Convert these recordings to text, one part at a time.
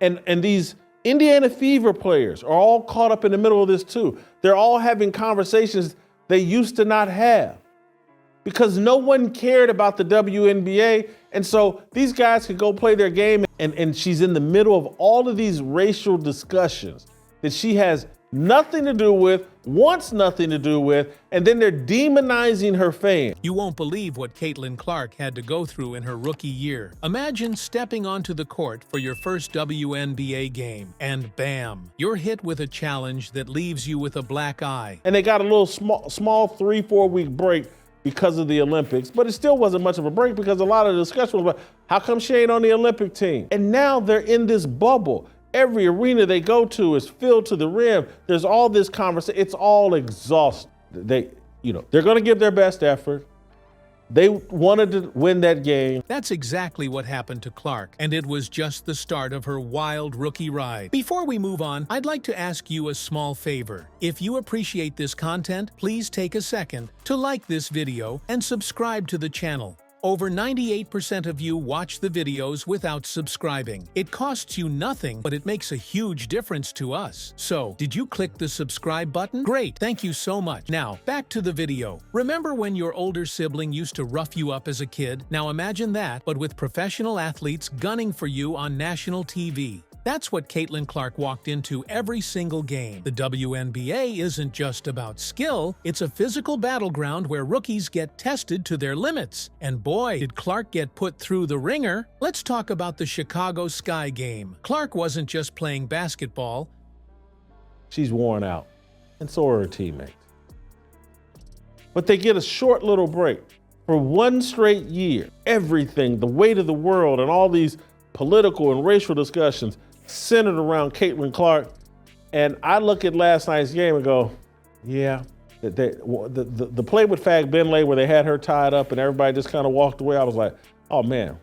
And these Indiana Fever players are all caught up in the middle of this too. They're all having conversations they used to not have because no one cared about the WNBA. And so these guys could go play their game, and she's in the middle of all of these racial discussions that she has nothing to do with, wants nothing to do with, and then they're demonizing her fans. You won't believe what Caitlin Clark had to go through in her rookie year. Imagine stepping onto the court for your first WNBA game, and bam, you're hit with a challenge that leaves you with a black eye. And they got a little small 3-4 week break because of the Olympics, but it still wasn't much of a break because a lot of the discussion was about how come she ain't on the Olympic team? And now they're in this bubble. Every arena they go to is filled to the rim. There's all this conversation. It's all exhausting. They're going to give their best effort. They wanted to win that game. That's exactly what happened to Clark, and it was just the start of her wild rookie ride. Before we move on, I'd like to ask you a small favor. If you appreciate this content, please take a second to like this video and subscribe to the channel. Over 98% of you watch the videos without subscribing. It costs you nothing, but it makes a huge difference to us. So, did you click the subscribe button? Great, thank you so much. Now, back to the video. Remember when your older sibling used to rough you up as a kid? Now imagine that, but with professional athletes gunning for you on national TV. That's what Caitlin Clark walked into every single game. The WNBA isn't just about skill, it's a physical battleground where rookies get tested to their limits. And boy, did Clark get put through the ringer. Let's talk about the Chicago Sky game. Clark wasn't just playing basketball. She's worn out, and so are her teammates. But they get a short little break. For one straight year, everything, the weight of the world, and all these political and racial discussions centered around Caitlin Clark. And I look at last night's game and go, yeah, the play with Fag Benlay where they had her tied up and everybody just kind of walked away, I was like, oh man,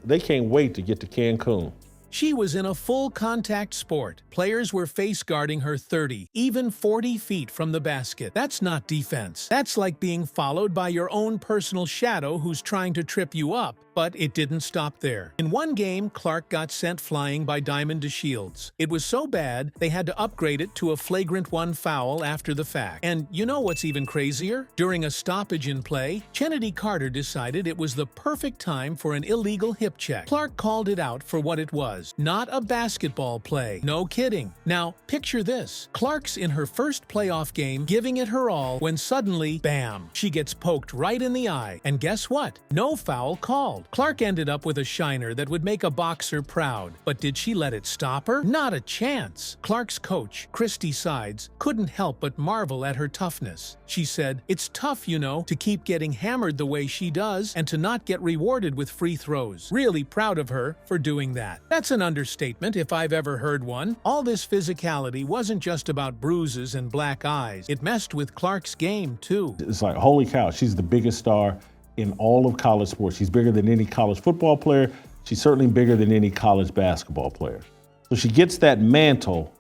they can't wait to get to Cancun. She was in a full contact sport. Players were face guarding her 30, even 40 feet from the basket. That's not defense. That's like being followed by your own personal shadow who's trying to trip you up. But it didn't stop there. In one game, Clark got sent flying by Diamond DeShields. It was so bad, they had to upgrade it to a flagrant 1 foul after the fact. And you know what's even crazier? During a stoppage in play, Kennedy Carter decided it was the perfect time for an illegal hip check. Clark called it out for what it was, not a basketball play. No kidding. Now, picture this. Clark's in her first playoff game, giving it her all, when suddenly, bam, she gets poked right in the eye. And guess what? No foul called. Clark ended up with a shiner that would make a boxer proud. But did she let it stop her? Not a chance. Clark's coach, Christy Sides, couldn't help but marvel at her toughness. She said, "It's tough, you know, to keep getting hammered the way she does and to not get rewarded with free throws." Really proud of her for doing that. That's an understatement if I've ever heard one. All this physicality wasn't just about bruises and black eyes. It messed with Clark's game, too. It's like, holy cow, she's the biggest star in all of college sports. She's bigger than any college football player. She's certainly bigger than any college basketball player. So she gets that mantle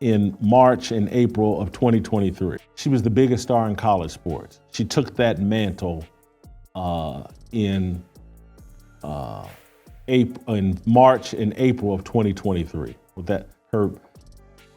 in March and April of 2023. She was the biggest star in college sports. She took that mantle in March and April of 2023 with that her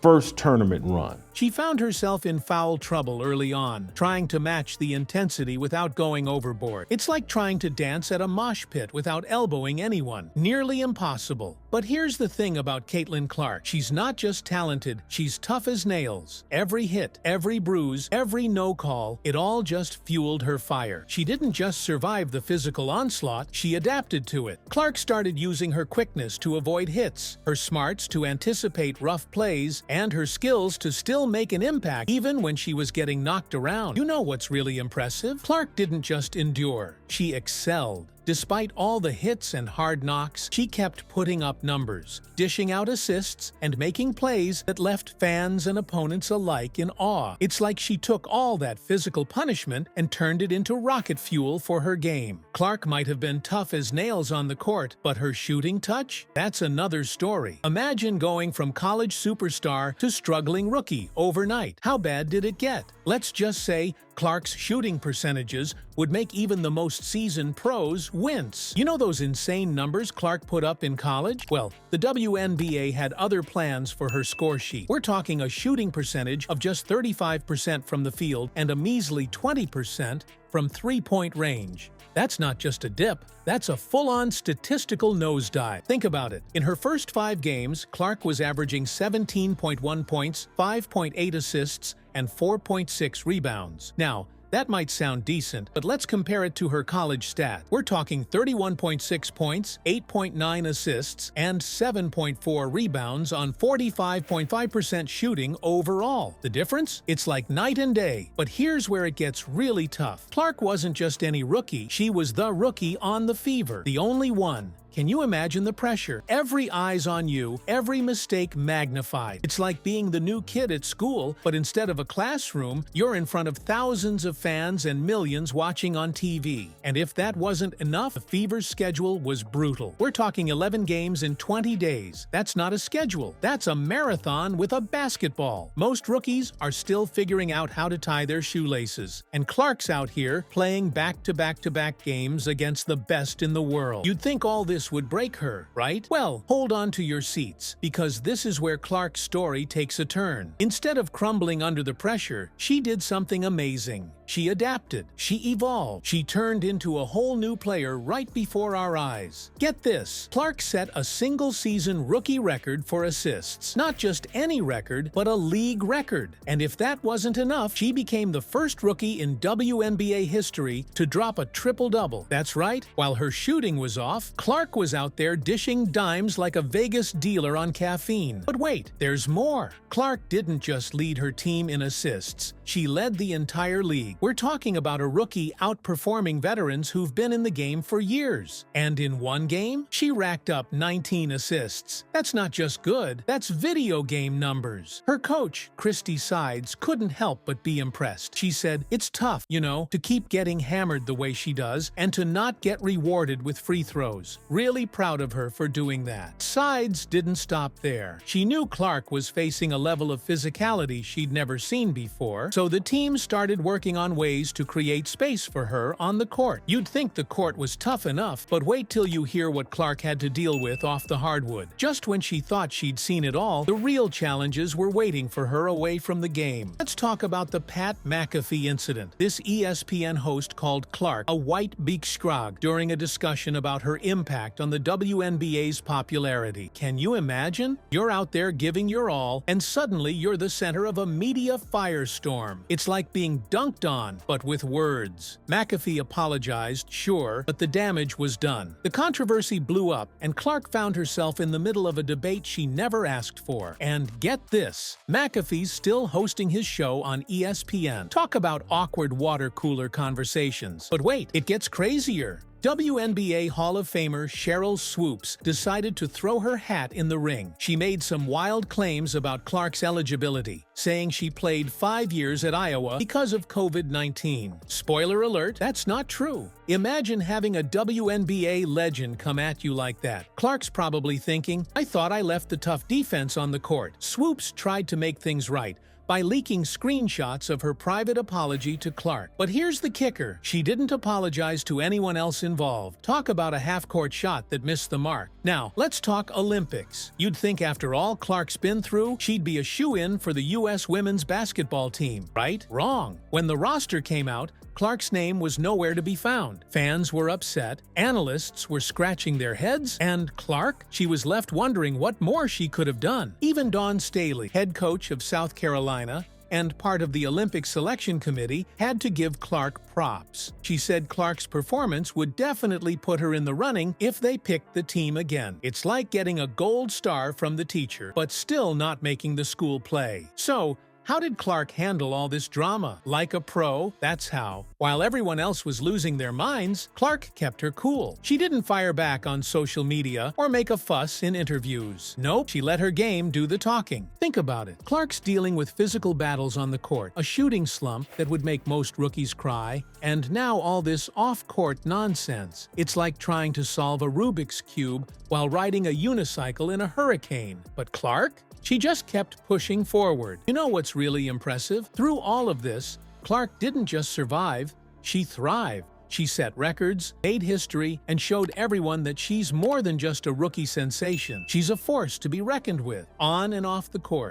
first tournament run. She found herself in foul trouble early on, trying to match the intensity without going overboard. It's like trying to dance at a mosh pit without elbowing anyone. Nearly impossible. But here's the thing about Caitlin Clark. She's not just talented, she's tough as nails. Every hit, every bruise, every no call, it all just fueled her fire. She didn't just survive the physical onslaught, she adapted to it. Clark started using her quickness to avoid hits, her smarts to anticipate rough plays, and her skills to still make an impact even when she was getting knocked around. You know what's really impressive? Clark didn't just endure, she excelled. Despite all the hits and hard knocks, she kept putting up numbers, dishing out assists, and making plays that left fans and opponents alike in awe. It's like she took all that physical punishment and turned it into rocket fuel for her game. Clark might have been tough as nails on the court, but her shooting touch? That's another story. Imagine going from college superstar to struggling rookie overnight. How bad did it get? Let's just say Clark's shooting percentages would make even the most seasoned pros wince. You know those insane numbers Clark put up in college? Well, the WNBA had other plans for her score sheet. We're talking a shooting percentage of just 35% from the field and a measly 20% from three-point range. That's not just a dip, that's a full-on statistical nosedive. Think about it. In her first 5 games, Clark was averaging 17.1 points, 5.8 assists, and 4.6 rebounds. Now, that might sound decent, but let's compare it to her college stats. We're talking 31.6 points, 8.9 assists, and 7.4 rebounds on 45.5% shooting overall. The difference? It's like night and day. But here's where it gets really tough. Clark wasn't just any rookie, she was the rookie on the fever. The only one. Can you imagine the pressure? Every eye's on you, every mistake magnified. It's like being the new kid at school, but instead of a classroom, you're in front of thousands of fans and millions watching on TV. And if that wasn't enough, the Fever's schedule was brutal. We're talking 11 games in 20 days. That's not a schedule. That's a marathon with a basketball. Most rookies are still figuring out how to tie their shoelaces. And Clark's out here playing back-to-back-to-back games against the best in the world. You'd think all this would break her, right? Well, hold on to your seats, because this is where Clark's story takes a turn. Instead of crumbling under the pressure, she did something amazing. She adapted. She evolved. She turned into a whole new player right before our eyes. Get this, Clark set a single-season rookie record for assists. Not just any record, but a league record. And if that wasn't enough, she became the first rookie in WNBA history to drop a triple-double. That's right, while her shooting was off, Clark was out there dishing dimes like a Vegas dealer on caffeine. But wait, there's more. Clark didn't just lead her team in assists. She led the entire league. We're talking about a rookie outperforming veterans who've been in the game for years. And in one game, she racked up 19 assists. That's not just good, that's video game numbers. Her coach, Christy Sides, couldn't help but be impressed. She said, "It's tough, to keep getting hammered the way she does and to not get rewarded with free throws." Really proud of her for doing that. Sides didn't stop there. She knew Clark was facing a level of physicality she'd never seen before, so the team started working on ways to create space for her on the court. You'd think the court was tough enough, but wait till you hear what Clark had to deal with off the hardwood. Just when she thought she'd seen it all, the real challenges were waiting for her away from the game. Let's talk about the Pat McAfee incident. This ESPN host called Clark a white beak scrog during a discussion about her impact on the WNBA's popularity. Can you imagine? You're out there giving your all, and suddenly you're the center of a media firestorm. It's like being dunked on, but with words. McAfee apologized, sure, but the damage was done. The controversy blew up, and Clark found herself in the middle of a debate she never asked for. And get this, McAfee's still hosting his show on ESPN. Talk about awkward water cooler conversations. But wait, it gets crazier. WNBA Hall of Famer Sheryl Swoopes decided to throw her hat in the ring. She made some wild claims about Clark's eligibility, saying she played 5 years at Iowa because of COVID-19. Spoiler alert, that's not true. Imagine having a WNBA legend come at you like that. Clark's probably thinking, "I thought I left the tough defense on the court." Swoopes tried to make things right by leaking screenshots of her private apology to Clark. But here's the kicker. She didn't apologize to anyone else involved. Talk about a half-court shot that missed the mark. Now, let's talk Olympics. You'd think after all Clark's been through, she'd be a shoo-in for the U.S. women's basketball team, right? Wrong. When the roster came out, Clark's name was nowhere to be found. Fans were upset, analysts were scratching their heads, and Clark? She was left wondering what more she could have done. Even Dawn Staley, head coach of South Carolina and part of the Olympic selection committee, had to give Clark props. She said Clark's performance would definitely put her in the running if they picked the team again. It's like getting a gold star from the teacher, but still not making the school play. So, how did Clark handle all this drama? Like a pro, that's how. While everyone else was losing their minds, Clark kept her cool. She didn't fire back on social media or make a fuss in interviews. Nope, she let her game do the talking. Think about it. Clark's dealing with physical battles on the court, a shooting slump that would make most rookies cry, and now all this off-court nonsense. It's like trying to solve a Rubik's Cube while riding a unicycle in a hurricane. But Clark? She just kept pushing forward. You know what's really impressive? Through all of this, Clark didn't just survive, She thrived. She set records, made history, and showed everyone that she's more than just a rookie sensation. She's a force to be reckoned with, on and off the court.